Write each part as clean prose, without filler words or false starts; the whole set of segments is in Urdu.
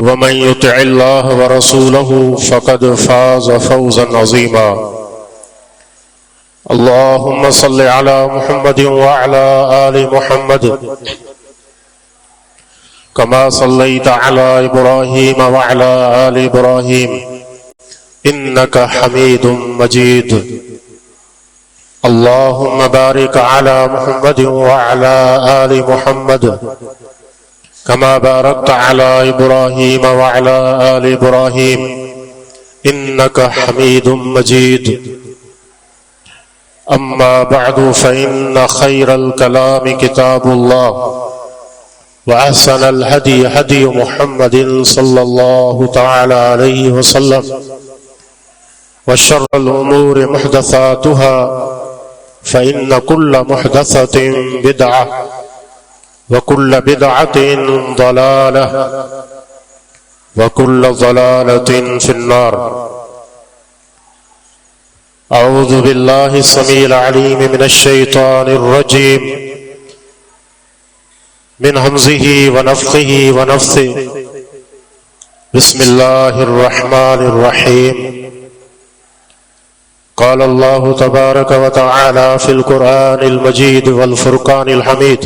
ومن يطع الله ورسوله فقد فاز فوزا عظيما. اللهم صل على محمد وعلى آل محمد كما صليت على إبراهيم وعلى آل إبراهيم إنك حميد مجيد. اللهم بارك على محمد وعلى آل محمد كما باركت على إبراهيم وعلى آل إبراهيم إنك حميد مجيد. أما بعد فإن خير الكلام كتاب الله وأحسن الهدي هدي محمد صلى الله تعالى عليه وسلم وشر الأمور محدثاتها فإن كل محدثة بدعة وكل بدعة ضلالة وكل ضلالة في النار. أعوذ بالله السميع العليم من الشيطان الرجيم من همزه ونفخه ونفثه. بسم الله الرحمن الرحيم. قال الله تبارك وتعالى في القرآن المجيد والفرقان الحميد: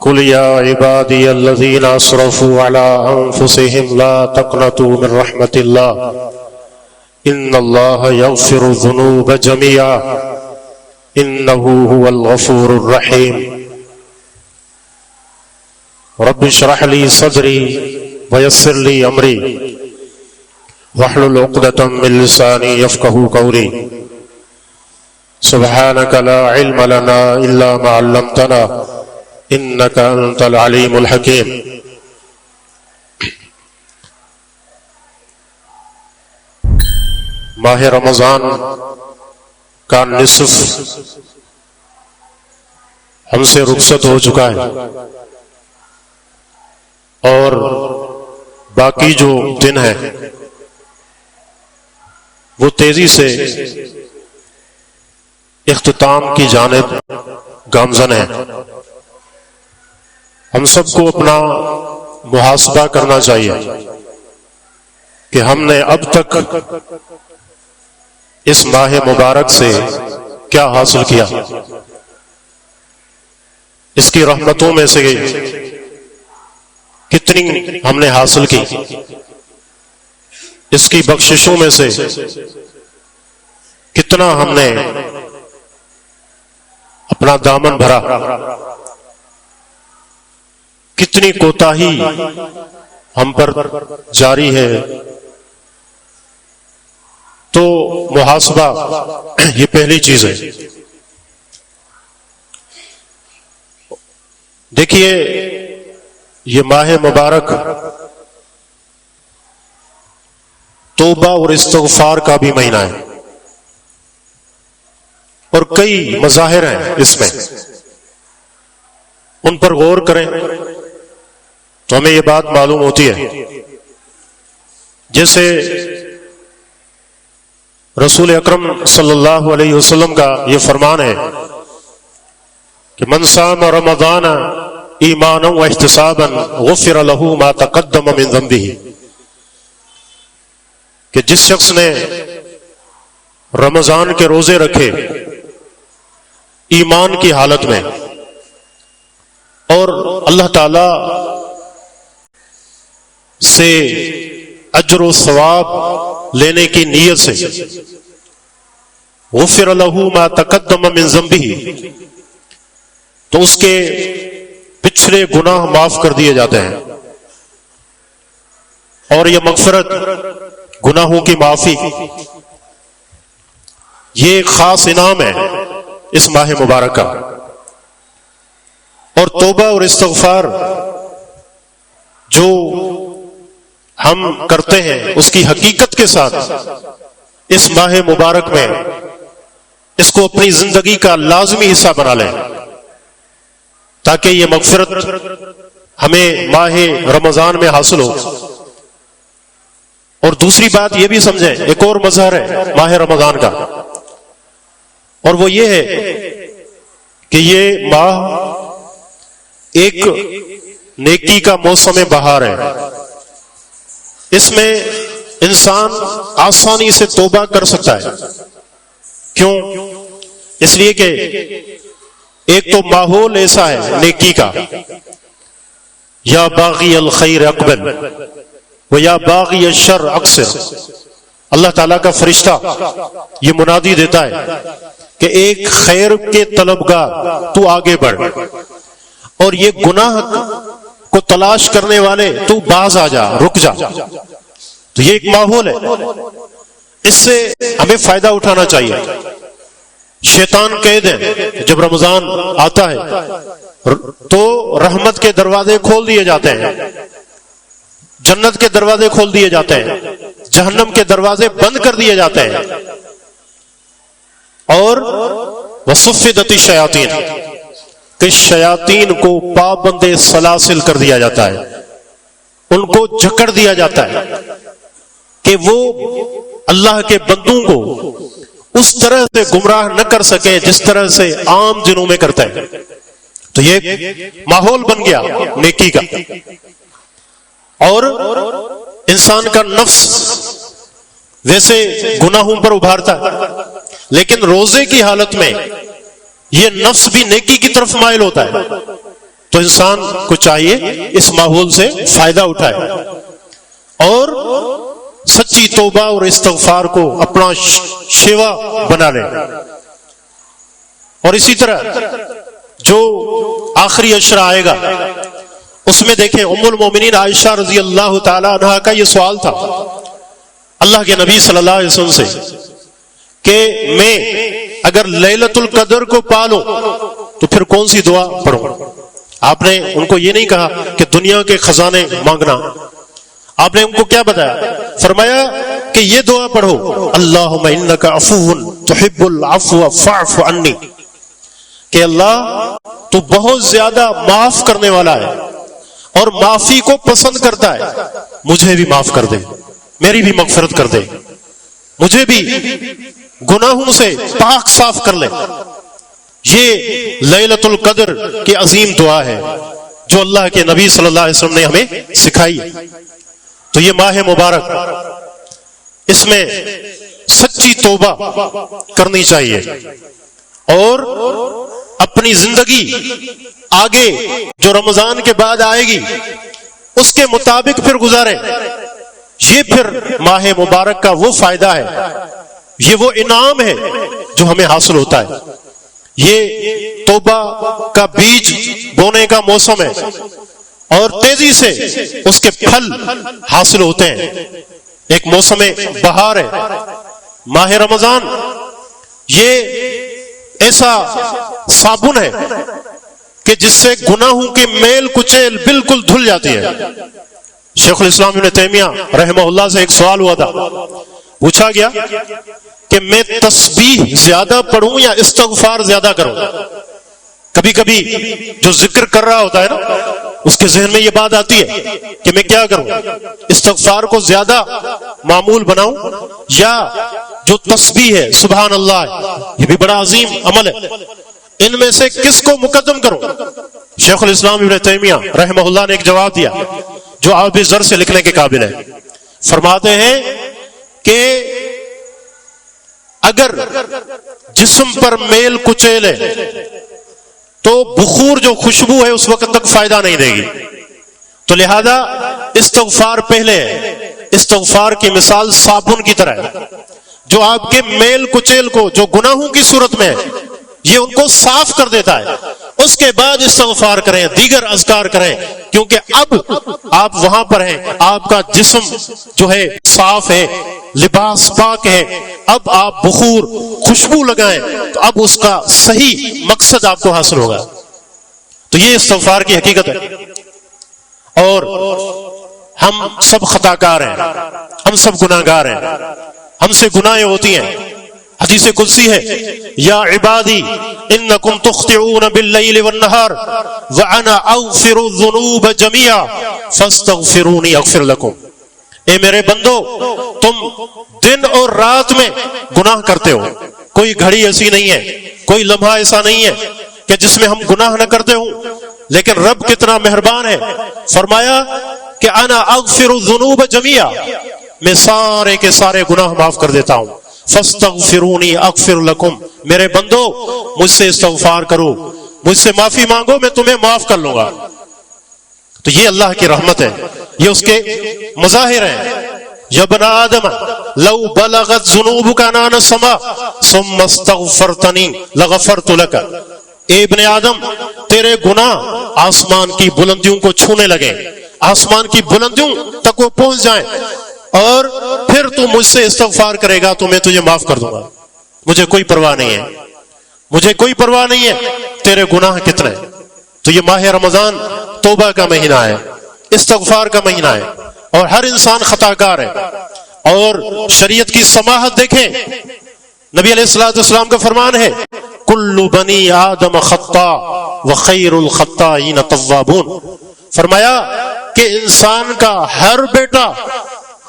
قل يا عبادي الذين أسرفوا على أنفسهم لا تقنطوا من رحمة الله إن الله يغفر الذنوب جميعا إنه هو الغفور الرحيم. رب اشرح لي صدري ويسر لي أمري واحلل عقدة من لساني يفقهوا قولي. سبحانك لا علم لنا إلا ما علمتنا إنك أنت العليم الحكيم. ماہ رمضان کا نصف ہم سے رخصت ہو چکا ہے اور باقی جو دن ہیں وہ تیزی سے اختتام کی جانب گامزن ہے. ہم سب کو اپنا محاسبہ کرنا چاہیے کہ ہم نے اب تک اس ماہ مبارک سے کیا حاصل کیا. اس کی رحمتوں میں سے کتنی ہم نے حاصل کی، اس کی بخششوں میں سے کتنا ہم نے اپنا دامن بھرا، کتنی کوتاہی ہم پر جاری ہے. تو محاسبہ یہ پہلی چیز ہے. دیکھیے یہ ماہ مبارک توبہ اور استغفار کا بھی مہینہ ہے اور کئی مظاہر ہیں اس میں. ان پر غور کریں تو ہمیں یہ بات معلوم ہوتی ہے. جیسے رسول اکرم صلی اللہ علیہ وسلم کا یہ فرمان ہے کہ من صام رمضان ایمانا واحتسابا غفر له ما تقدم من ذنبه، کہ جس شخص نے رمضان کے روزے رکھے ایمان کی حالت میں اور اللہ تعالی سے اجر و ثواب لینے کی نیت سے، غفر له ما تقدم من ذنبه، تو اس کے پچھلے گناہ معاف کر دیے جاتے ہیں. اور یہ مغفرت، گناہوں کی معافی، یہ ایک خاص انعام ہے اس ماہ مبارک کا. اور توبہ اور استغفار جو ہم کرتے ہیں اس کی حقیقت کے ساتھ اس ماہ مبارک میں اس کو اپنی زندگی کا لازمی حصہ بنا لیں تاکہ یہ مغفرت ہمیں ماہ رمضان میں حاصل ہو. اور دوسری بات یہ بھی سمجھیں، ایک اور مظہر ہے ماہ رمضان کا، اور وہ یہ ہے کہ یہ ماہ ایک نیکی کا موسم بہار ہے، اس میں انسان آسانی سے توبہ کر سکتا ہے۔ کیوں؟ اس لیے کہ ایک تو ماحول ایسا ہے نیکی کا، یا باغی الخیر اقبل و یا باغی الشر اقصر۔ اللہ تعالیٰ کا فرشتہ یہ منادی دیتا ہے کہ ایک خیر کے طلبگار تو آگے بڑھ، اور یہ گناہ کو تلاش کرنے والے تو باز آ جا، رک جا۔ تو یہ ایک ماحول ہے، اس سے ہمیں فائدہ اٹھانا چاہیے۔ شیطان قید ہے، جب رمضان آتا ہے تو رحمت کے دروازے کھول دیے جاتے ہیں، جنت کے دروازے کھول دیے جاتے ہیں، جہنم کے دروازے بند کر دیے جاتے ہیں، اور وصفدت الشیاطین، کہ شیاطین کو پابند سلاسل کر دیا جاتا ہے، ان کو جکڑ دیا جاتا ہے کہ وہ اللہ کے بندوں کو اس طرح سے گمراہ نہ کر سکیں جس طرح سے عام دنوں میں کرتے ہیں۔ تو یہ ماحول بن گیا نیکی کا، اور انسان کا نفس ویسے گناہوں پر ابھارتا ہے، لیکن روزے کی حالت میں یہ نفس بھی نیکی کی طرف مائل ہوتا ہے۔ تو انسان کو چاہیے اس ماحول سے فائدہ اٹھائے اور سچی توبہ اور استغفار کو اپنا شیوا بنا لے۔ اور اسی طرح جو آخری عشرہ آئے گا اس میں دیکھیں ام المومنین عائشہ رضی اللہ تعالی عنہا کا یہ سوال تھا اللہ کے نبی صلی اللہ علیہ وسلم سے کہ میں اگر لیلۃ القدر کو پالوں تو پھر کون سی دعا پڑھوں؟ آپ نے ان کو یہ نہیں کہا کہ دنیا کے خزانے مانگنا، آپ نے ان کو کیا بتایا؟ فرمایا کہ یہ دعا پڑھو، اللہم انک عفو تحب العفو فاعف عنی، کہ اللہ تو بہت زیادہ معاف کرنے والا ہے اور معافی کو پسند کرتا ہے، مجھے بھی معاف کر دے، میری بھی مغفرت کر دے، مجھے بھی گناہوں سے پاک صاف کر لے۔ یہ لیلۃ القدر کی عظیم دعا ہے جو اللہ کے نبی صلی اللہ علیہ وسلم نے ہمیں سکھائی۔ تو یہ ماہ مبارک، اس میں سچی توبہ کرنی چاہیے اور اپنی زندگی آگے جو رمضان کے بعد آئے گی اس کے مطابق پھر گزاریں۔ یہ پھر ماہ مبارک کا وہ فائدہ ہے، یہ وہ انعام ہے جو ہمیں حاصل ہوتا ہے۔ یہ توبہ کا بیج بونے کا موسم ہے اور تیزی سے اس کے پھل حاصل ہوتے ہیں۔ ایک موسم بہار ہے ماہ رمضان، یہ ایسا صابن ہے کہ جس سے گناہوں کے میل کچیل بالکل دھل جاتی ہے۔ شیخ الاسلام ابن تیمیہ رحمہ اللہ سے ایک سوال ہوا تھا، پوچھا گیا کہ میں تسبیح زیادہ پڑھوں یا استغفار زیادہ کروں؟ کبھی کبھی جو ذکر کر رہا ہوتا ہے نا اس کے ذہن میں یہ بات آتی ہے کہ میں کیا کروں، استغفار کو زیادہ معمول بناؤں یا جو تسبیح ہے سبحان اللہ یہ بھی بڑا عظیم عمل ہے، ان میں سے کس کو مقدم کروں؟ شیخ الاسلام ابن تیمیہ رحمہ اللہ نے ایک جواب دیا جو آب زر سے لکھنے کے قابل ہے۔ فرماتے ہیں کہ اگر جسم پر میل کچیل ہے تو بخور جو خوشبو ہے اس وقت تک فائدہ نہیں دے گی، تو لہذا استغفار پہلے ہے۔ استغفار کی مثال صابن کی طرح ہے جو آپ کے میل کچیل کو جو گناہوں کی صورت میں ہے یہ ان کو صاف کر دیتا ہے۔ اس کے بعد استغفار کریں، دیگر اذکار کریں، کیونکہ اب آپ وہاں پر ہیں، آپ کا جسم جو ہے صاف ہے، لباس پاک ہے، اب آپ بخور خوشبو لگائیں تو اب اس کا صحیح مقصد آپ کو حاصل ہوگا۔ تو یہ استغفار کی حقیقت ہے۔ اور ہم سب خطا کار ہیں، ہم سب گناہ گار ہیں، ہم سے گناہیں ہوتی ہیں۔ حدیث قدسی ہے یا عبادی انکم تخطئون باللیل والنہار وانا اغفر الذنوب جميعا فاستغفرونی اغفر لکم، اے میرے بندو تم دن اور رات میں گناہ کرتے ہو، کوئی گھڑی ایسی نہیں ہے، کوئی لمحہ ایسا نہیں ہے کہ جس میں ہم گناہ نہ کرتے ہوں، لیکن رب کتنا مہربان ہے، فرمایا کہ انا اغفر الذنوب جميعا، میں سارے کے سارے گناہ معاف کر دیتا ہوں، فاستغفرونی اغفر لکم، میرے بندو مجھ سے استغفار کرو، مجھ سے معافی مانگو، میں تمہیں معاف کر لوں گا۔ تو یہ اللہ کی رحمت ہے، یہ اس کے مظاہر ہیں۔ یا ابن آدم لو بلغت ذنوبک عنان السماء ثم استغفرتنی لغفرت لک، اے ابن آدم تیرے گناہ آسمان کی بلندیوں کو چھونے لگے، آسمان کی بلندیوں تک وہ پہنچ جائیں، اور پھر تو مجھ سے استغفار کرے گا تو میں تجھے معاف کر دوں گا، مجھے کوئی پرواہ نہیں ہے، مجھے کوئی پرواہ نہیں ہے تیرے گناہ کتنے۔ تو یہ ماہ رمضان توبہ کا مہینہ ہے، استغفار کا مہینہ ہے، اور ہر انسان خطا کار ہے۔ اور شریعت کی سماحت دیکھیں، نبی علیہ السلام کا فرمان ہے کل بنی آدم خطا وخیر الخطائین التوابون، فرمایا کہ انسان کا ہر بیٹا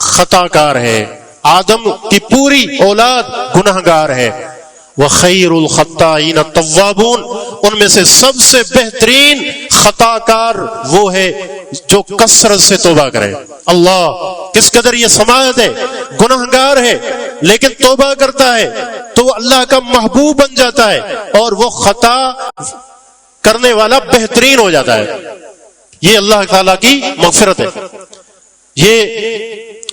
خطا کار ہے، آدم کی پوری اولاد گناہ گار ہے، وخیر الخطائین التوابون، ان میں سے سب سے بہترین خطا کار وہ ہے جو کثرت سے توبہ کرے۔ اللہ کس قدر یہ سماعت ہے، گناہ گار ہے لیکن توبہ کرتا ہے تو وہ اللہ کا محبوب بن جاتا ہے، اور وہ خطا کرنے والا بہترین ہو جاتا ہے۔ یہ اللہ تعالیٰ کی مغفرت ہے۔ یہ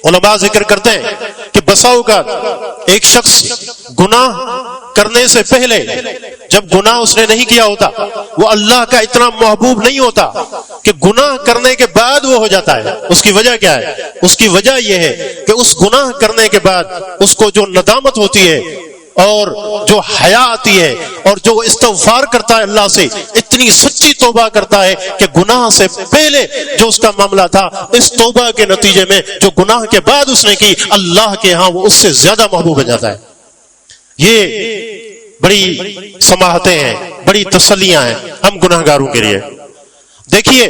علماء ذکر کرتے ہیں کہ بسا اوقات ایک شخص گناہ کرنے سے پہلے جب گناہ اس نے نہیں کیا ہوتا وہ اللہ کا اتنا محبوب نہیں ہوتا کہ گناہ کرنے کے بعد وہ ہو جاتا ہے۔ اس کی وجہ کیا ہے؟ اس کی وجہ یہ ہے کہ اس گناہ کرنے کے بعد اس کو جو ندامت ہوتی ہے اور جو حیا آتی ہے اور جو استغفار کرتا ہے اللہ سے، اتنی سچی توبہ کرتا ہے کہ گناہ سے پہلے جو اس کا معاملہ تھا اس توبہ کے نتیجے میں جو گناہ کے بعد اس نے کی، اللہ کے ہاں وہ اس سے زیادہ محبوب بن جاتا ہے۔ یہ بڑی سماحتیں ہیں، بڑی تسلیاں ہیں ہم گناہ گاروں کے لیے۔ دیکھیے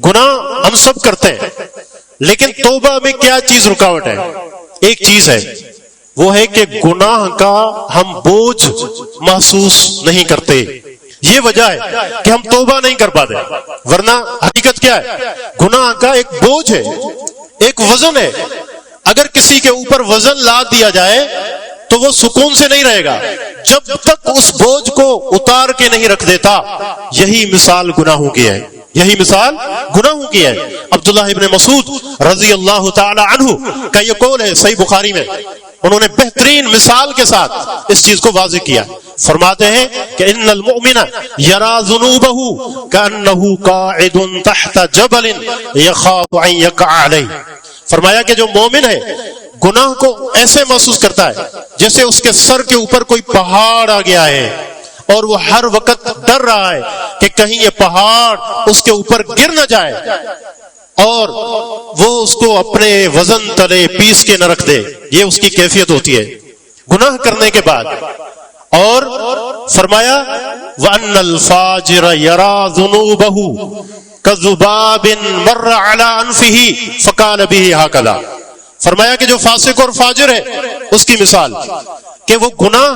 گناہ ہم سب کرتے ہیں، لیکن توبہ میں کیا چیز رکاوٹ ہے؟ ایک چیز ہے، وہ ہے کہ گناہ کا ہم بوجھ محسوس نہیں کرتے۔ یہ وجہ ہے کہ ہم توبہ نہیں کر پاتے، ورنہ حقیقت کیا ہے؟ گناہ کا ایک بوجھ ہے، ایک وزن ہے۔ اگر کسی کے اوپر وزن لاد دیا جائے تو وہ سکون سے نہیں رہے گا جب تک اس بوجھ کو اتار کے نہیں رکھ دیتا۔ یہی مثال گناہوں کی ہے، یہی مثال گناہوں کی ہے۔ عبداللہ ابن مسعود رضی اللہ تعالی عنہ کا یہ قول ہے صحیح بخاری میں، انہوں نے بہترین مثال کے ساتھ اس چیز کو واضح کیا۔ فرماتے ہیں کہ ان المؤمن یرا ذنوبہ کأنہ قاعد تحت جبل یخاف ان یقع علیہ، فرمایا کہ جو مومن ہے گناہ کو ایسے محسوس کرتا ہے جیسے اس کے سر کے اوپر کوئی پہاڑ آ گیا ہے، اور وہ ہر وقت ڈر رہا ہے کہ کہیں یہ پہاڑ اس کے اوپر گر نہ جائے اور وہ اس کو اپنے وزن تلے پیس کے نہ رکھ دے۔ یہ اس کی کیفیت ہوتی ہے گناہ کرنے کے بعد۔ اور فرمایا وَأَنَّ الْفَاجِرَ يَرَى ذُنُوبَهُ كَذُبَابٍ مَرَّ عَلَىٰ أَنفِهِ فَقَالَ بِهِ هَكَذَا، فرمایا کہ جو فاسق اور فاجر ہے اس کی مثال کہ وہ گناہ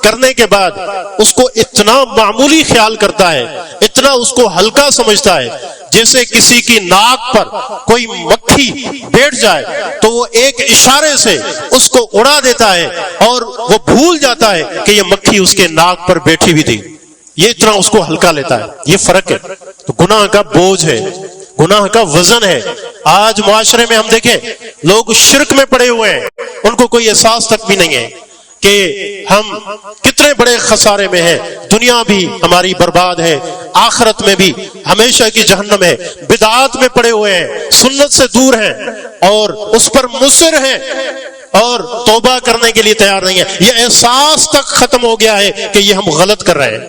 کرنے کے بعد اس کو اتنا معمولی خیال کرتا ہے، اتنا اس کو ہلکا سمجھتا ہے، جیسے کسی کی ناک پر کوئی مکھی بیٹھ جائے تو وہ ایک اشارے سے اس کو اڑا دیتا ہے اور وہ بھول جاتا ہے کہ یہ مکھی اس کے ناک پر بیٹھی بھی تھی، یہ اتنا اس کو ہلکا لیتا ہے۔ یہ فرق ہے۔ تو گناہ کا بوجھ ہے، گناہ کا وزن ہے۔ آج معاشرے میں ہم دیکھیں لوگ شرک میں پڑے ہوئے ہیں، ان کو کوئی احساس تک بھی نہیں ہے کہ ہم کتنے بڑے خسارے میں ہیں، دنیا بھی ہماری برباد ہے، آخرت میں بھی ہمیشہ کی جہنم ہے، بدعات میں پڑے ہوئے ہیں، سنت سے دور ہیں اور اس پر مصر ہیں اور توبہ کرنے کے لیے تیار نہیں ہے۔ یہ احساس تک ختم ہو گیا ہے کہ یہ ہم غلط کر رہے ہیں۔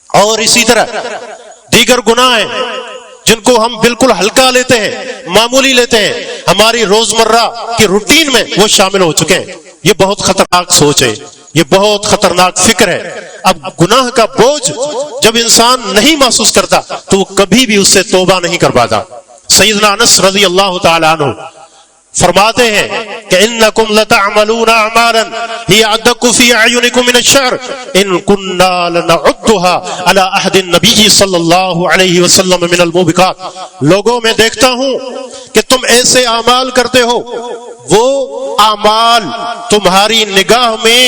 اور اسی طرح دیگر گناہ ہیں جن کو ہم بالکل ہلکا لیتے ہیں، معمولی لیتے ہیں، ہماری روزمرہ کی روٹین میں وہ شامل ہو چکے ہیں۔ یہ بہت خطرناک سوچ ہے، یہ بہت خطرناک فکر ہے۔ اب گناہ کا بوجھ جب انسان نہیں محسوس کرتا تو وہ کبھی بھی اس سے توبہ نہیں کر پاتا۔ سیدنا انس رضی اللہ تعالی عنہ فرماتے ہیں کہ انکم لتعملون اعمالا ہی ادق فی اعینکم من الشعر ان کنا لنعدها علی عہد النبی صلی اللہ علیہ وسلم من الموبقات، لوگوں میں دیکھتا ہوں کہ تم ایسے اعمال کرتے ہو، وہ اعمال تمہاری نگاہ میں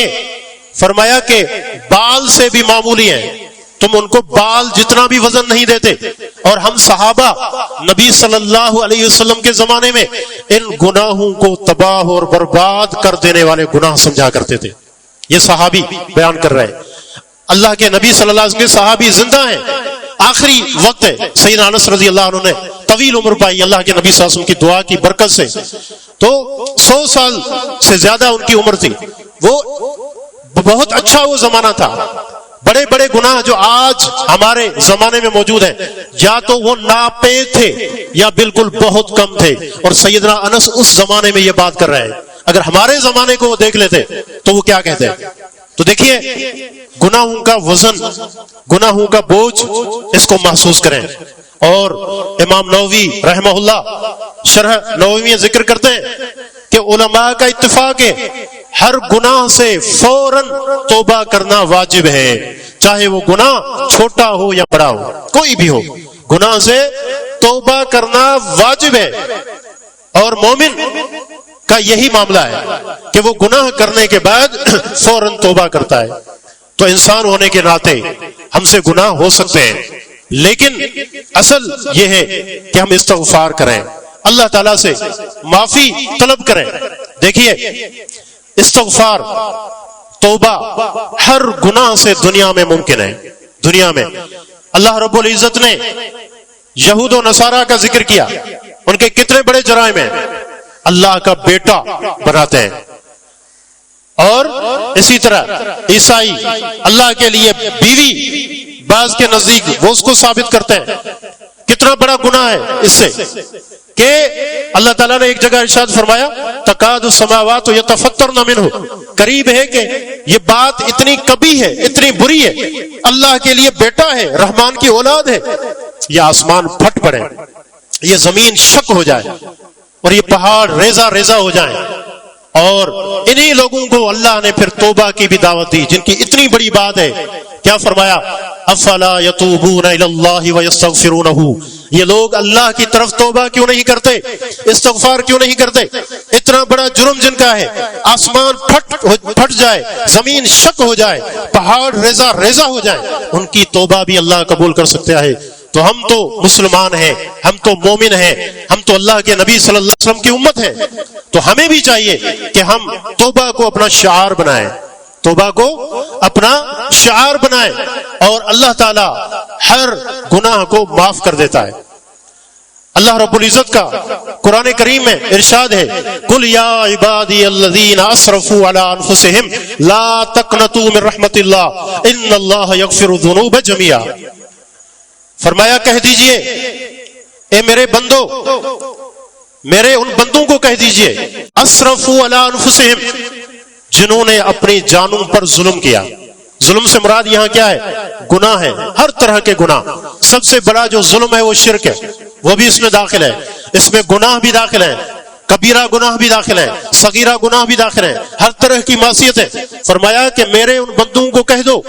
فرمایا کہ بال سے بھی معمولی ہیں، تم ان کو بال جتنا بھی وزن نہیں دیتے، اور ہم صحابہ نبی صلی اللہ علیہ وسلم کے زمانے میں ان گناہوں کو تباہ اور برباد کر دینے والے گناہ سمجھا کرتے تھے۔ یہ صحابی بیان کر رہے ہیں، اللہ کے نبی صلی اللہ علیہ وسلم کے صحابی زندہ ہیں، آخری وقت ہے، سیدنا انس رضی اللہ عنہ نے طویل عمر پائی اللہ کے نبی صلی اللہ علیہ وسلم کی دعا کی برکت سے، تو 100 سال سے زیادہ ان کی عمر تھی۔ وہ بہت اچھا وہ زمانہ تھا، بڑے بڑے گناہ جو آج ہمارے زمانے میں موجود ہیں یا تو وہ ناپے تھے یا بالکل بہت کم تھے، اور سیدنا انس اس زمانے میں یہ بات کر رہے ہیں۔ اگر ہمارے زمانے کو وہ دیکھ لیتے تو وہ کیا کہتے ہیں؟ تو دیکھیے گناہوں کا وزن، گناہوں کا بوجھ، اس کو محسوس کریں۔ اور امام نووی رحمہ اللہ شرح نووی میں ذکر کرتے ہیں کہ علماء کا اتفاق ہے ہر گناہ سے فوراً توبہ کرنا واجب ہے، چاہے وہ گناہ چھوٹا ہو یا بڑا ہو، کوئی بھی ہو، گناہ سے توبہ کرنا واجب ہے۔ اور مومن کا یہی معاملہ ہے کہ وہ گناہ کرنے کے بعد فوراً توبہ کرتا ہے۔ تو انسان ہونے کے ناطے ہم سے گناہ ہو سکتے ہیں، لیکن اصل یہ ہے کہ ہم استغفار کریں، اللہ تعالیٰ سے معافی طلب کریں۔ دیکھیے استغفار، توبہ ہر گناہ سے دنیا میں ممکن ہے۔ دنیا میں اللہ رب العزت نے یہود و نصارہ کا ذکر کیا، ان کے کتنے بڑے جرائم ہیں، اللہ کا بیٹا بناتے ہیں، اور اسی طرح عیسائی اللہ کے لیے بیوی بعض کے نزدیک وہ اس کو ثابت کرتے ہیں۔ کتنا بڑا گناہ ہے اس سے کہ اللہ تعالیٰ نے ایک جگہ ارشاد فرمایا تکاد السماوات یتفطرن منہ، قریب ہے کہ یہ بات اتنی کبھی ہے، اتنی بری ہے، اللہ کے لیے بیٹا ہے، رحمان کی اولاد ہے، یہ آسمان پھٹ پڑے، یہ زمین شک ہو جائے، اور یہ پہاڑ ریزہ ریزہ ہو جائیں۔ اور انہی لوگوں کو اللہ نے پھر توبہ کی بھی دعوت دی، جن کی اتنی بڑی بات ہے۔ کیا فرمایا؟ افلا یتوبون الی اللہ ویستغفرونہ، یہ لوگ اللہ کی طرف توبہ کیوں نہیں کرتے، استغفار کیوں نہیں کرتے؟ اتنا بڑا جرم جن کا ہے، آسمان پھٹ جائے، زمین شک ہو جائے، پہاڑ ریزہ ریزہ ہو جائے، ان کی توبہ بھی اللہ قبول کر سکتا ہے۔ تو ہم تو مسلمان ہیں، ہم تو مومن ہیں، ہم تو اللہ کے نبی صلی اللہ علیہ وسلم کی امت ہے، تو ہمیں بھی چاہیے کہ ہم توبہ کو اپنا شعار بنائیں، توبہ کو اپنا شعار بنائیں، اور اللہ تعالی ہر گناہ کو معاف کر دیتا ہے۔ اللہ رب العزت کا قرآن کریم میں ارشاد ہے قل یا عبادی الذین اسرفوا علی انفسہم لا تقنطوا من رحمت اللہ ان اللہ یغفر الذنوب جميعا، فرمایا کہہ دیجئے اے میرے بندو، میرے ان بندوں کو کہہ دیجئے اسرفوا علی انفسہم، جنہوں نے اپنی جانوں پر ظلم کیا۔ ظلم سے مراد یہاں کیا ہے؟ گناہ ہے، ہر طرح کے گناہ۔ سب سے بڑا جو ظلم ہے وہ شرک ہے، وہ بھی اس میں داخل ہے، اس میں گناہ بھی داخل ہے، کبیرہ گناہ بھی داخل ہے، صغیرہ گناہ بھی داخل ہے، ہر طرح کی معصیت ہے۔ فرمایا کہ میرے ان بندوں کو کہہ دو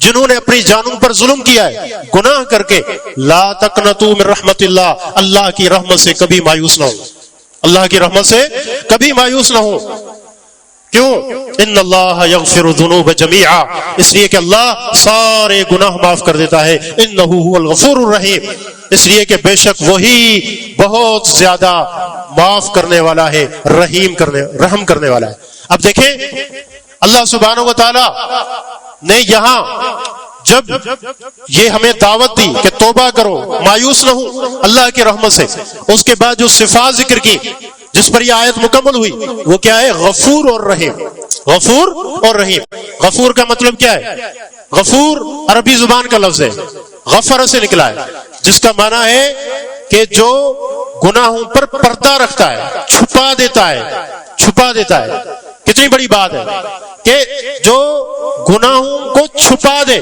جنہوں نے اپنی جانوں پر ظلم کیا ہے، گناہ کر کے، لا تقنطوا من رحمت اللہ، اللہ کی رحمت سے کبھی مایوس نہ ہو، اللہ کی رحمت سے کبھی مایوس نہ ہو۔ کیوں؟ ان اللہ یغفر الذنوب جميعا، اس لیے کہ اللہ سارے گناہ معاف کر دیتا ہے، انہ هو الغفور الرحیم، اس لیے کہ بے شک وہی بہت زیادہ معاف کرنے والا ہے، رحم کرنے والا ہے۔ اب دیکھیں اللہ سبحانہ و تعالی نے یہاں جب یہ ہمیں دعوت دی کہ توبہ کرو، مایوس نہ ہو اللہ کی رحمت سے، اس کے بعد جو صفات ذکر کی جس پر یہ آیت مکمل ہوئی وہ کیا ہے؟ غفور اور رحیم۔ غفور اور رحیم، غفور کا مطلب کیا ہے؟ غفور عربی زبان کا لفظ ہے، غفر سے نکلا ہے، جس کا معنی ہے کہ جو گناہوں پر پردہ رکھتا ہے، چھپا دیتا ہے۔ کتنی بڑی بات ہے کہ جو گناہوں کو چھپا دے،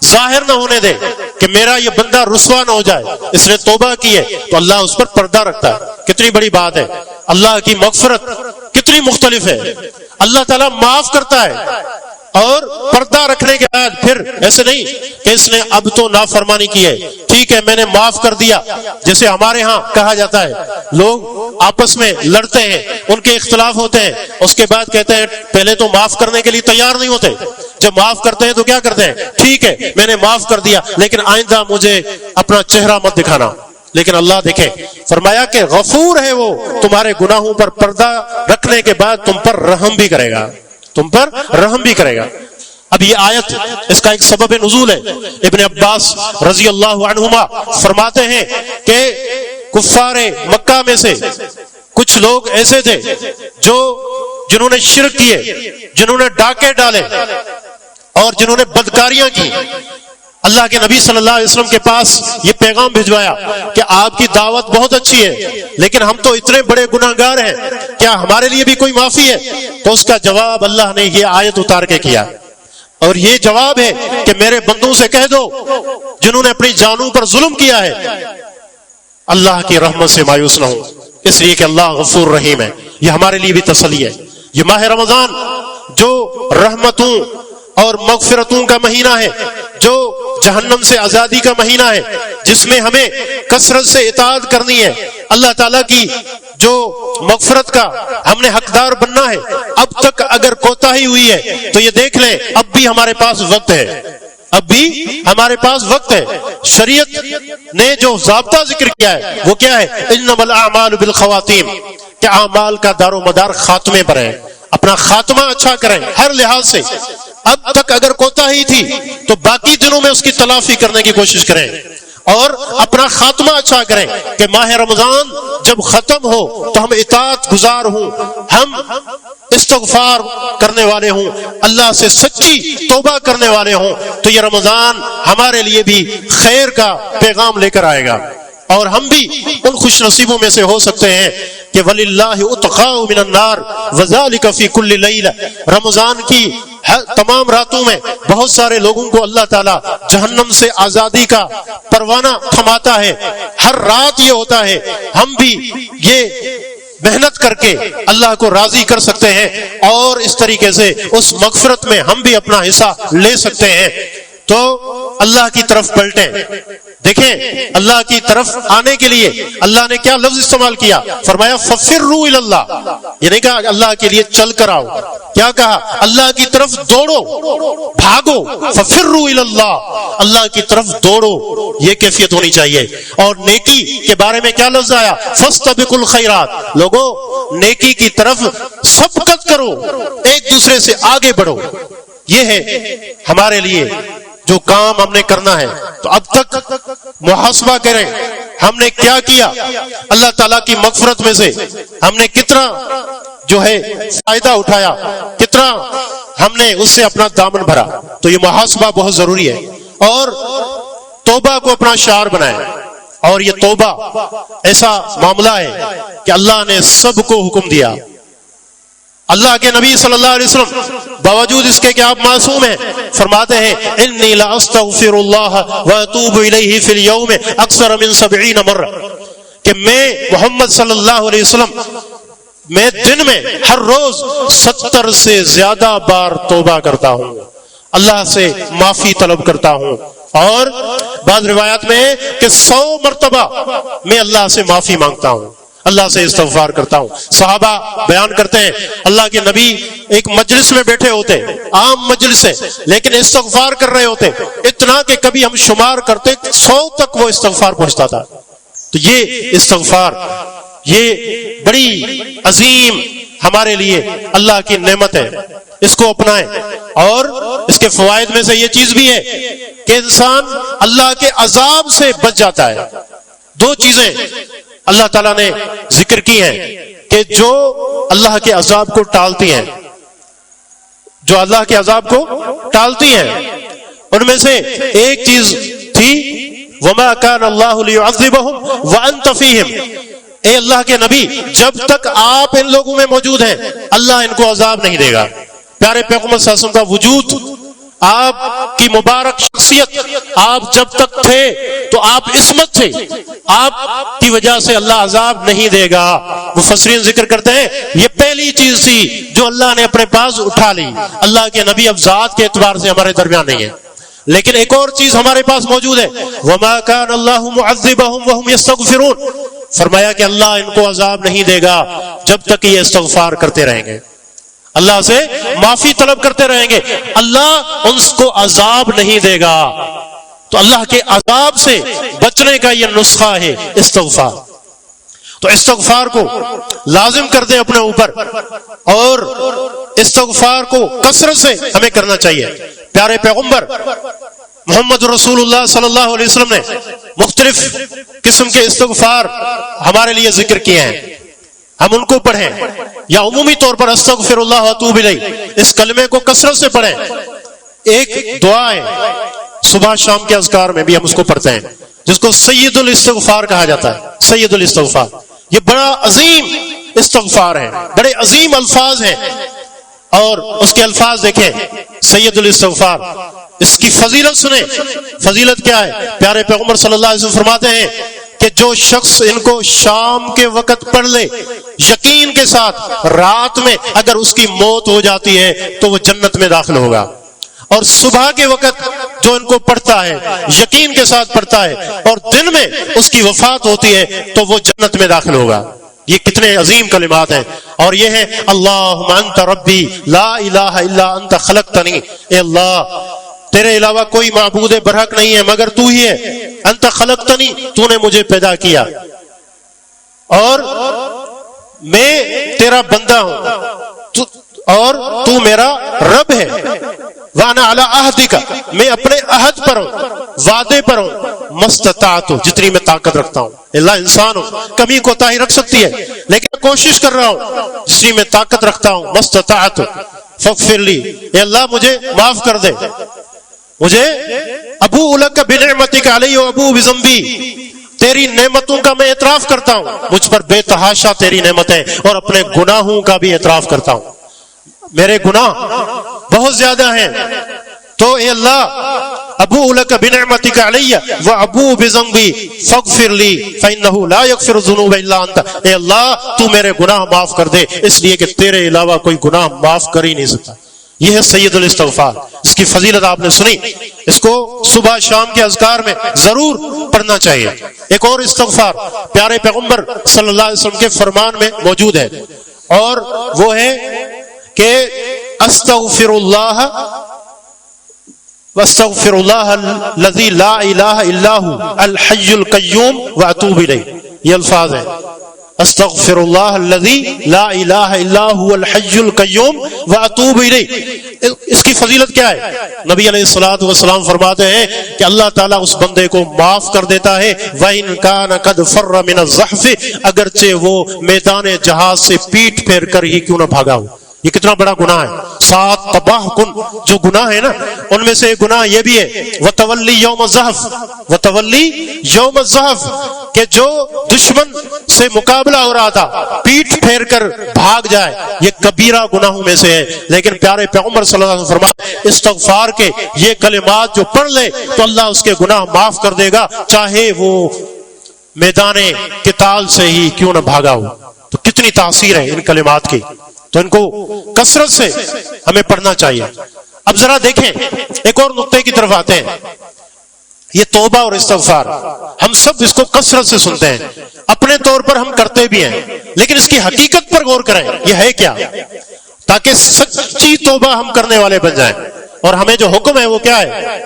ظاہر نہ ہونے دے، کہ میرا یہ بندہ رسوا نہ ہو جائے، اس نے توبہ کی ہے تو اللہ اس پر پردہ رکھتا ہے۔ کتنی بڑی بات ہے، اللہ کی مغفرت کتنی مختلف ہے، اللہ تعالیٰ معاف کرتا ہے اور پردہ رکھنے کے بعد پھر ایسے نہیں کہ اس نے اب تو نافرمانی کی ہے، ٹھیک ہے میں نے معاف کر دیا۔ جیسے ہمارے ہاں کہا جاتا ہے، لوگ آپس میں لڑتے ہیں، ان کے اختلاف ہوتے ہیں، اس کے بعد کہتے ہیں پہلے تو معاف کرنے کے لیے تیار نہیں ہوتے، جب معاف کرتے ہیں تو کیا کرتے ہیں، ٹھیک ہے میں نے معاف کر دیا لیکن آئندہ مجھے اپنا چہرہ مت دکھانا۔ لیکن اللہ دیکھیں فرمایا کہ غفور ہے وہ، تمہارے گناہوں پر پردہ رکھنے کے بعد تم پر رحم بھی کرے گا، تم پر رحم بھی کرے گا۔ اب یہ آیت اس کا ایک سبب نزول ہے۔ ابن عباس رضی اللہ عنہما فرماتے ہیں کہ کفار مکہ میں سے کچھ لوگ ایسے تھے جنہوں نے شرک کیے، جنہوں نے ڈاکے ڈالے اور جنہوں نے بدکاریاں کی۔ اللہ کے نبی صلی اللہ علیہ وسلم کے پاس یہ پیغام بھجوایا کہ آپ کی دعوت بہت اچھی ہے لیکن ہم تو اتنے بڑے گناہ گار ہیں، کیا ہمارے لیے بھی کوئی معافی ہے؟ تو اس کا جواب اللہ نے یہ آیت اتار کے کیا، اور یہ جواب ہے کہ میرے بندوں سے کہہ دو جنہوں نے اپنی جانوں پر ظلم کیا ہے، اللہ کی رحمت سے مایوس نہ ہو، اس لیے کہ اللہ غفور رحیم ہے۔ یہ ہمارے لیے بھی تسلی ہے۔ یہ ماہ رمضان جو رحمتوں اور مغفرتوں کا مہینہ ہے، جو جہنم سے آزادی کا مہینہ ہے، جس میں ہمیں کثرت سے اطاعت کرنی ہے، اللہ تعالیٰ کی جو مغفرت کا ہم نے حقدار بننا ہے۔ اب تک اگر کوتاہی ہوئی ہے تو یہ دیکھ لیں اب بھی ہمارے پاس وقت ہے، اب بھی ہمارے پاس وقت ہے۔ شریعت نے جو ضابطہ ذکر کیا ہے وہ کیا ہے؟ انما الاعمال بالخواتیم، کہ اعمال کا دار و مدار خاتمے پر ہے، اپنا خاتمہ اچھا کریں ہر لحاظ سے۔ اب تک اگر کوتاہی تھی تو باقی دنوں میں اس کی تلافی کرنے کی کوشش کریں اور اپنا خاتمہ اچھا کریں کہ ماہ رمضان جب ختم ہو تو ہم اطاعت گزار ہوں، ہم استغفار کرنے والے ہوں، اللہ سے سچی توبہ کرنے والے ہوں، تو یہ رمضان ہمارے لیے بھی خیر کا پیغام لے کر آئے گا اور ہم بھی ان خوش نصیبوں میں سے ہو سکتے ہیں کہ وَلِلَّهِ اُتْقَاءُ مِنَ النَّارِ وَذَلِكَ فِي كُلِّ لَيْلَةٍ۔ رمضان کی تمام راتوں میں بہت سارے لوگوں کو اللہ تعالیٰ جہنم سے آزادی کا پروانہ تھماتا ہے، ہر رات یہ ہوتا ہے۔ ہم بھی یہ محنت کر کے اللہ کو راضی کر سکتے ہیں اور اس طریقے سے اس مغفرت میں ہم بھی اپنا حصہ لے سکتے ہیں۔ تو اللہ کی طرف پلٹیں۔ دیکھیں اللہ کی طرف آنے کے لیے اللہ نے کیا لفظ استعمال کیا، فرمایا فَفِرُّوا إِلَى اللَّهِ، یہ نہیں کہا اللہ کے لیے چل کر آؤ، کیا کہا اللہ کی طرف دوڑو، بھاگو، فَفِرُّوا إِلَى اللَّهِ، اللہ کی طرف دوڑو، یہ کیفیت ہونی چاہیے۔ اور نیکی کے بارے میں کیا لفظ آیا، فَاسْتَبِقُوا الْخَيْرَاتِ، لوگوں نیکی کی طرف سبقت کرو، ایک دوسرے سے آگے بڑھو۔ یہ ہے ہمارے لیے جو کام ہم نے کرنا ہے۔ تو اب تک محاسبہ کریں ہم نے کیا کیا، اللہ تعالیٰ کی مغفرت میں سے ہم نے کتنا جو ہے فائدہ اٹھایا، کتنا ہم نے اس سے اپنا دامن بھرا۔ تو یہ محاسبہ بہت ضروری ہے اور توبہ کو اپنا شعار بنائیں۔ اور یہ توبہ ایسا معاملہ ہے کہ اللہ نے سب کو حکم دیا۔ اللہ کے نبی صلی اللہ علیہ وسلم باوجود اس کے کہ آپ معصوم ہیں فرماتے ہیں انی لا استغفر اللہ واتوب الیہ فی اليوم اکثر من 70 مرہ، کہ میں محمد صلی اللہ علیہ وسلم میں دن میں ہر روز 70 سے زیادہ بار توبہ کرتا ہوں، اللہ سے معافی طلب کرتا ہوں، اور بعض روایات میں کہ 100 مرتبہ میں اللہ سے معافی مانگتا ہوں، اللہ سے استغفار کرتا ہوں۔ صحابہ بیان کرتے ہیں اللہ کے نبی ایک مجلس میں بیٹھے ہوتے، عام مجلس ہے لیکن استغفار کر رہے ہوتے، اتنا کہ کبھی ہم شمار کرتے 100 تک وہ استغفار پہنچتا تھا۔ تو یہ استغفار یہ بڑی عظیم ہمارے لیے اللہ کی نعمت ہے، اس کو اپنائیں۔ اور اس کے فوائد میں سے یہ چیز بھی ہے کہ انسان اللہ کے عذاب سے بچ جاتا ہے۔ دو چیزیں اللہ تعالیٰ نے ذکر کی ہیں کہ جو اللہ کے عذاب کو ٹالتی ہیں، جو اللہ کے عذاب کو ٹالتی ہیں، ان میں سے ایک چیز تھی وَمَا كَانَ اللَّهُ لِيُعَذِّبَهُمْ وَأَنْتَ فِيهِمْ، اے اللہ کے نبی جب تک آپ ان لوگوں میں موجود ہیں اللہ ان کو عذاب نہیں دے گا۔ پیارے پیغمبر صلی اللہ علیہ وسلم کا وجود آپ کی مبارک شخصیت، آپ جب تک تھے تو آپ عصمت تھے، آپ کی وجہ سے اللہ عذاب نہیں دے گا۔ مفسرین ذکر کرتے ہیں یہ پہلی چیز تھی جو اللہ نے اپنے پاس اٹھا لی۔ اللہ کے نبی اب ذات کے اعتبار سے ہمارے درمیان نہیں ہے، لیکن ایک اور چیز ہمارے پاس موجود ہے، وَمَا كَانَ اللَّهُ مُعَذِّبَهُمْ وَهُمْ يَسْتَغْفِرُونَ، فرمایا کہ اللہ ان کو عذاب نہیں دے گا جب تک یہ استغفار کرتے رہیں گے، اللہ سے معافی طلب کرتے رہیں گے، اللہ ان کو عذاب نہیں دے گا۔ تو اللہ کے عذاب سے بچنے کا یہ نسخہ ہے استغفار۔ تو استغفار کو لازم کر دیں اپنے اوپر، اور استغفار کو کثرت سے ہمیں کرنا چاہیے۔ پیارے پیغمبر محمد رسول اللہ صلی اللہ علیہ وسلم نے مختلف قسم کے استغفار ہمارے لیے ذکر کیے ہیں، ہم ان کو پڑھیں، یا عمومی طور پر استغفر اللہ واتوب الیہ اس کلمے کو کثرت سے پڑھیں۔ ایک دعا ہے صبح شام کے اذکار میں بھی ہم اس کو پڑھتے ہیں، جس کو سید الاستغفار کہا جاتا ہے۔ سید الاستغفار یہ بڑا عظیم استغفار ہے، بڑے عظیم الفاظ ہیں، اور اس کے الفاظ دیکھیں، سید الاستغفار، اس کی فضیلت سنیں۔ فضیلت کیا ہے؟ پیارے پیغمبر صلی اللہ علیہ وسلم فرماتے ہیں کہ جو شخص ان کو شام کے وقت پڑھ لے یقین کے ساتھ، رات میں اگر اس کی موت ہو جاتی ہے تو وہ جنت میں داخل ہوگا، اور صبح کے وقت جو ان کو پڑھتا ہے یقین کے ساتھ پڑھتا ہے اور دن میں اس کی وفات ہوتی ہے تو وہ جنت میں داخل ہوگا۔ یہ کتنے عظیم کلمات ہیں، اور یہ ہے اللہم انت ربی لا الہ الا انت خلقتنی، اے اللہ تیرے علاوہ کوئی معبود برحق نہیں ہے مگر تو ہی ہے، انت خلقتنی تو نے مجھے پیدا کیا اور میں تیرا بندہ ہوں اور تو میرا رب ہے، وانا علی عہدک میں اپنے عہد پر ہوں، وعدے پر ہوں، مستطاعت جتنی میں طاقت رکھتا ہوں۔ اللہ انسان ہوں، کمی کوتاہی رکھ سکتی ہے لیکن کوشش کر رہا ہوں جتنی میں طاقت رکھتا ہوں۔ مستطاعت فاغفر لی، اے اللہ مجھے معاف کر دے، مجھے ابو لک بنعمتک علی و ابو بذنبی، تیری نعمتوں کا میں اعتراف کرتا ہوں، مجھ پر بے تحاشا تیری نعمتیں، اور اپنے گناہوں کا بھی اعتراف کرتا ہوں، میرے گناہ بہت زیادہ ہیں، تو اے اللہ ابو لک بنعمتک علی و ابو بذنبی فاغفر لی فانہ لا یغفر الذنوب الا انت، اے اللہ تو میرے گناہ معاف کر دے، اس لیے کہ تیرے علاوہ کوئی گناہ معاف کر ہی نہیں سکتا۔ یہ ہے سید الاستغفار، اس کی فضیلت آپ نے سنی، اس کو صبح شام کے اذکار میں ضرور پڑھنا چاہیے۔ ایک اور استغفار پیارے پیغمبر صلی اللہ علیہ وسلم کے فرمان میں موجود ہے، اور وہ ہے کہ استغفر اللہ واستغفر اللہ الذی لا الہ الا ھو الحی القیوم واتوب الیہ، یہ الفاظ ہیں، استغفر اللہ الذی لا الہ الا ھو الحی القیوم واتوب الیہ۔ اس کی فضیلت کیا ہے؟ نبی علیہ الصلوۃ والسلام فرماتے ہیں کہ اللہ تعالیٰ اس بندے کو معاف کر دیتا ہے، وَإِن كَانَ قَدْ فَرَّ مِنَ الزَّحْفِ، اگرچہ وہ میدان جہاد سے پیٹ پھیر کر ہی کیوں نہ بھاگا ہو۔ یہ کتنا بڑا گناہ ہے، 7 تباہ کن جو گناہ ہے نا، ان میں سے ایک گناہ یہ بھی ہے وَتَوَلِّي يَوْمَ الزَّحْفِ، وَتَوَلِّي يَوْمَ الزَّحْفِ، کہ جو دشمن سے مقابلہ ہو رہا تھا پیٹ پھیر کر بھاگ جائے، یہ کبیرہ گناہوں میں سے ہے۔ لیکن پیارے پیغمبر صلی اللہ علیہ وسلم فرماتے استغفار کے یہ کلمات جو پڑھ لے تو اللہ اس کے گناہ معاف کر دے گا، چاہے وہ میدان قتال سے ہی کیوں نہ بھاگا ہو۔ تو کتنی تاثیر ہے ان کلمات کی، تو ان کو کثرت سے ہمیں پڑھنا چاہیے۔ اب ذرا دیکھیں ایک اور نقطے کی طرف آتے ہیں، یہ توبہ اور استغفار ہم سب اس کو کثرت سے سنتے ہیں، اپنے طور پر ہم کرتے بھی ہیں، لیکن اس کی حقیقت پر غور کریں یہ ہے کیا، تاکہ سچی توبہ ہم کرنے والے بن جائیں۔ اور ہمیں جو حکم ہے وہ کیا ہے؟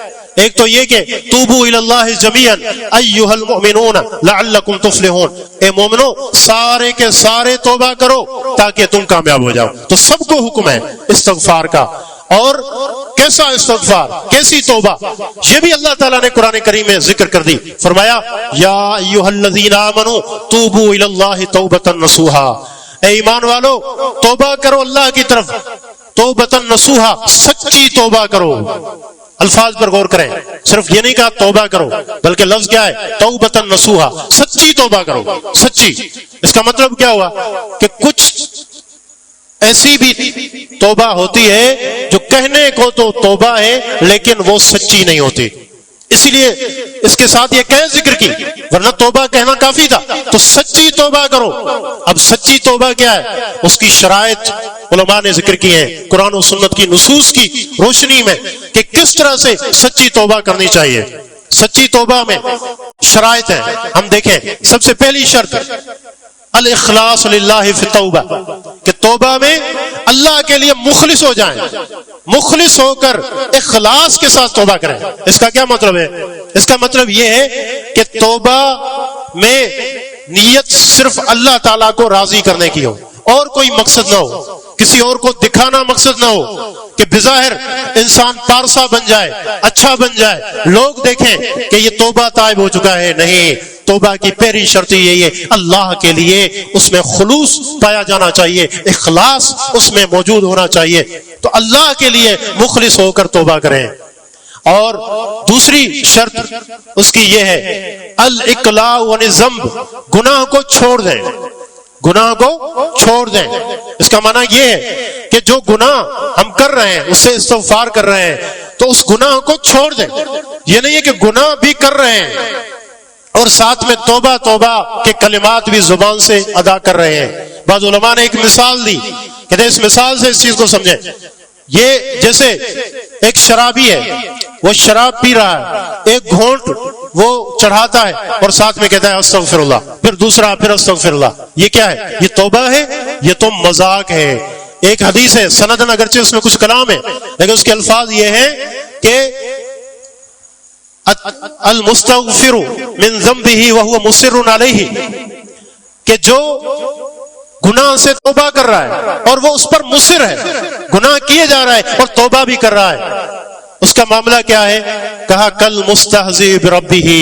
ایک تو یہ کہ توبوا الی اللہ جمیعا ایھا المؤمنون لعلکم تفلحون، اے مومنو سارے کے سارے توبہ کرو تاکہ تم کامیاب ہو جاؤ۔ تو سب کو حکم ہے استغفار کا، اور کیسا استغفار، کیسی توبہ، یہ بھی اللہ تعالیٰ نے قرآن کریم میں ذکر کر دی۔ فرمایا یا ایھا الذین آمنوا توبوا الی اللہ توبۃ نصوحا، اے ایمان والو توبہ کرو اللہ کی طرف، توبۃ نصوحا سچی توبہ کرو۔ الفاظ پر غور کریں، صرف یہ نہیں کہا توبہ کرو بلکہ لفظ کیا ہے؟ توبۃ نصوحا، سچی توبہ کرو۔ سچی، اس کا مطلب کیا ہوا کہ کچھ ایسی بھی توبہ ہوتی ہے جو کہنے کو تو توبہ ہے لیکن وہ سچی نہیں ہوتی، اسی لیے اس کے ساتھ یہ کہہ ذکر کی، ورنہ توبہ کہنا کافی تھا، تو سچی توبہ کرو۔ اب سچی توبہ کیا ہے؟ اس کی شرائط علماء نے ذکر کی ہیں قرآن و سنت کی نصوص کی روشنی میں کہ کس طرح سے سچی توبہ کرنی چاہیے۔ سچی توبہ میں شرائط ہیں، ہم دیکھیں۔ سب سے پہلی شرط الاخلاص للہ فی التوبہ، کہ توبہ میں اللہ کے لیے مخلص ہو جائیں، مخلص ہو کر اخلاص کے ساتھ توبہ کریں۔ اس کا کیا مطلب ہے؟ اس کا مطلب یہ ہے کہ توبہ میں نیت صرف اللہ تعالیٰ کو راضی کرنے کی ہو، اور کوئی مقصد نہ ہو، کسی اور کو دکھانا مقصد نہ ہو کہ بظاہر انسان پارسا بن جائے، اچھا بن جائے، لوگ دیکھیں کہ یہ توبہ تائب ہو چکا ہے۔ نہیں، توبہ کی پہلی شرط یہی ہے اللہ کے لیے اس میں خلوص پایا جانا چاہیے، اخلاص اس میں موجود ہونا چاہیے، تو اللہ کے لیے مخلص ہو کر توبہ کریں۔ اور دوسری شرط اس کی یہ ہے الاقلاع عن الذنب، گناہ کو چھوڑ دیں، گناہ کو چھوڑ دیں۔ اس کا معنی یہ ہے کہ جو گناہ ہم کر رہے ہیں اس سے استغفار کر رہے ہیں تو اس گناہ کو چھوڑ دیں۔ یہ نہیں ہے کہ گناہ بھی کر رہے ہیں اور ساتھ میں توبہ توبہ کے کلمات بھی زبان سے ادا کر رہے ہیں۔ بعض علماء نے ایک مثال دی کہ اس مثال سے اس چیز کو سمجھیں۔ یہ جیسے ایک شرابی ہے، وہ شراب پی رہا ہے، ایک گھونٹ وہ چڑھاتا ہے اور ساتھ میں کہتا ہے استغفر اللہ، پھر دوسرا، پھر استغفر اللہ۔ یہ کیا ہے؟ یہ توبہ ہے؟ یہ تو مذاق ہے۔ ایک حدیث ہے، سندن اگرچہ اس میں کچھ کلام ہے لیکن اس کے الفاظ یہ ہیں کہ المستغفر من ذنبه وهو مصر علیہ، کہ جو گناہ سے توبہ کر رہا ہے اور وہ اس پر مصر ہے، گناہ کیے جا رہا ہے اور توبہ بھی کر رہا ہے، اس کا معاملہ کیا ہے؟ کہا کل مستہزئ بربہ،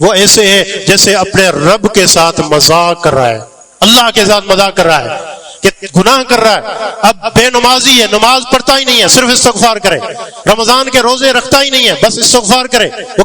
وہ ایسے ہے جیسے اپنے رب کے ساتھ مذاق کر رہا ہے، اللہ کے ساتھ مذاق کر رہا ہے کہ گناہ کر رہا ہے۔ اب بے نمازی ہے، نماز پڑھتا ہی نہیں ہے، صرف استغفار کرے، رمضان کے روزے رکھتا ہی نہیں ہے، بس استغفار کرے، وہ